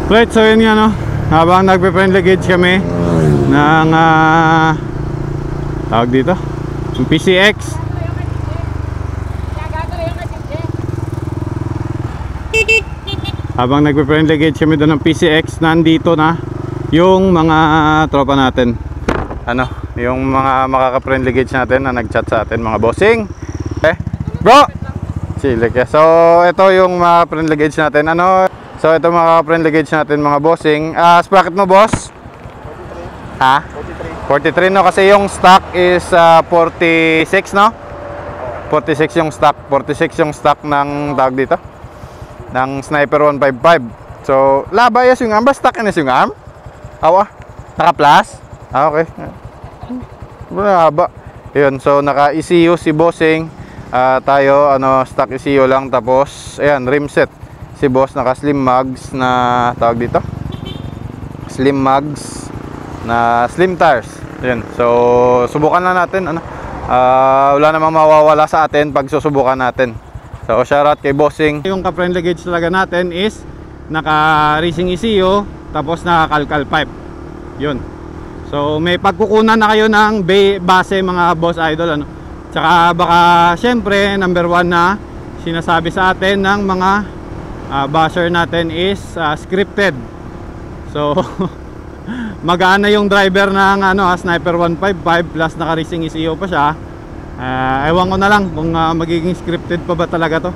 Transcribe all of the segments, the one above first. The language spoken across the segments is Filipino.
Right, so yun nga no, habang nagpe-friendly gauge kami ng tawag dito, yung PCX. Habang nagpe-friendly gauge kami doon ng PCX, nandito na yung mga tropa natin. Ano, yung mga makaka-friendly gauge natin na nag-chat sa atin, mga bossing. Bro! Chile ka. So, ito yung mga friendly gauge natin. Ano? So, ito mga friendly gauge natin, mga bossing. Sprocket mo, boss? 43. Ha? 43 no, kasi yung stock is 46 no? 46 yung stock. 46 yung stock ng tawag dito, ng Sniper 155. So, labayas yung arm. Ba stock na yung arm? Awa, naka-plus? Okay. Haba. Yun, so naka-ECU si bossing. Tayo, ano, stock ECU lang. Tapos, ayan, rim set. Si boss naka slim mags na tawag dito, slim mags na slim tires. Yun. So subukan na natin, ano, wala namang mawawala sa atin pag susubukan natin. So shoutout kay bossing. Yung ka-friendly gauge talaga natin is naka racing ECU, tapos naka calcal pipe. Yun. So may pagkukunan na kayo ng base, mga boss idol, ano. Tsaka baka syempre number 1 na sinasabi sa atin ng mga basher natin is scripted. So magaan na yung driver ng ano, Sniper 155 plus naka racing ECU pa siya. Ewan ko na lang kung magiging scripted pa ba talaga to.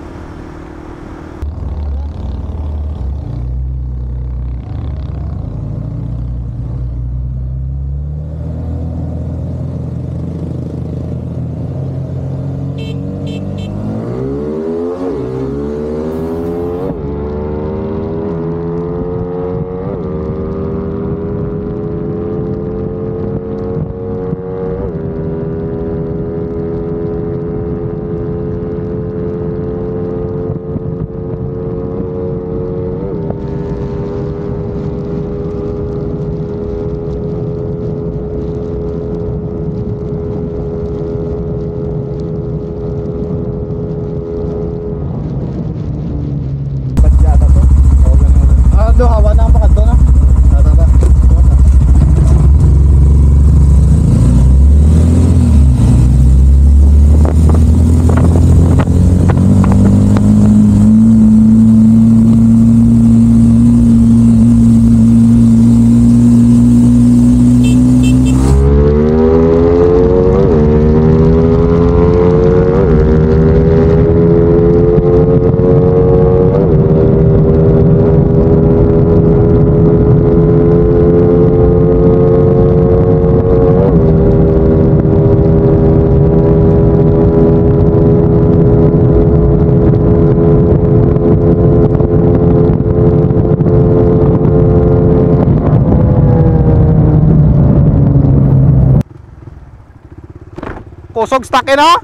Kusog stock no?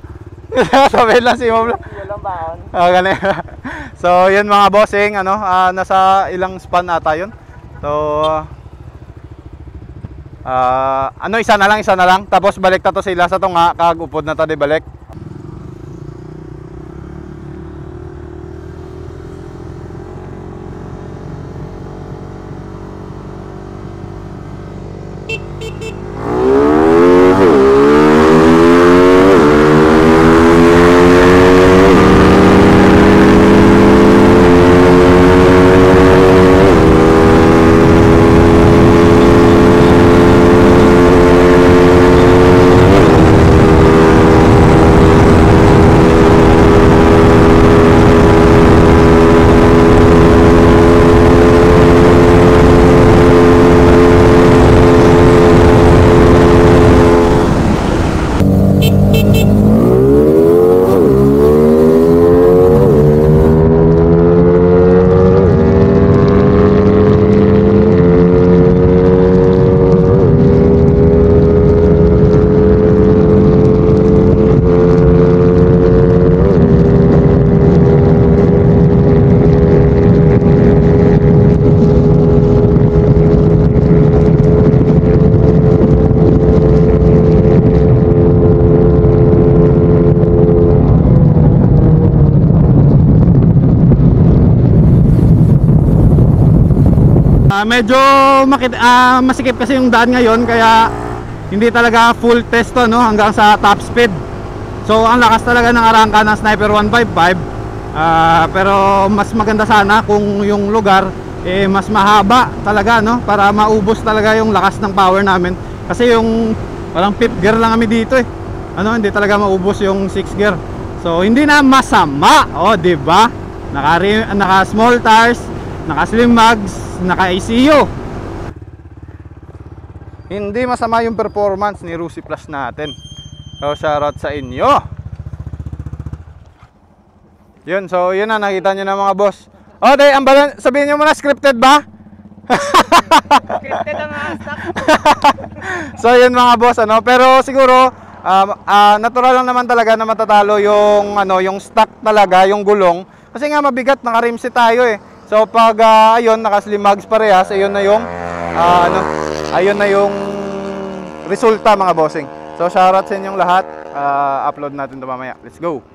Sabi lang si Mom. So yun mga bossing, ano, nasa ilang span ata yun. So ano, isa na lang tapos balik ta to sila sa to nga kagupod na ta di balik. Medyo masikip kasi yung daan ngayon, kaya hindi talaga full test to, no, hanggang sa top speed. So ang lakas talaga ng arangka ng Sniper 155. Pero mas maganda sana kung yung lugar mas mahaba talaga, no, para maubos talaga yung lakas ng power namin. Kasi yung parang 5th gear lang kami dito hindi talaga maubos yung 6th gear. So hindi na masama, di ba? Naka small tires, naka slim mags, naka ECU. Hindi masama yung performance ni Rusi Plus natin. So shoutout sa inyo. Yun, so yun na, nakita nyo na mga boss. Day, sabihin nyo muna, scripted ba? Scripted ang stock. So yun mga boss, pero siguro natural lang naman talaga na matatalo yung stock talaga, yung gulong. Kasi nga mabigat, naka-rimset tayo So pag ayun, naka-slim mags parehas, ayun na yung ayun na yung resulta mga bossing. So shoutout sa inyong lahat. Upload natin ito mamaya. Let's go.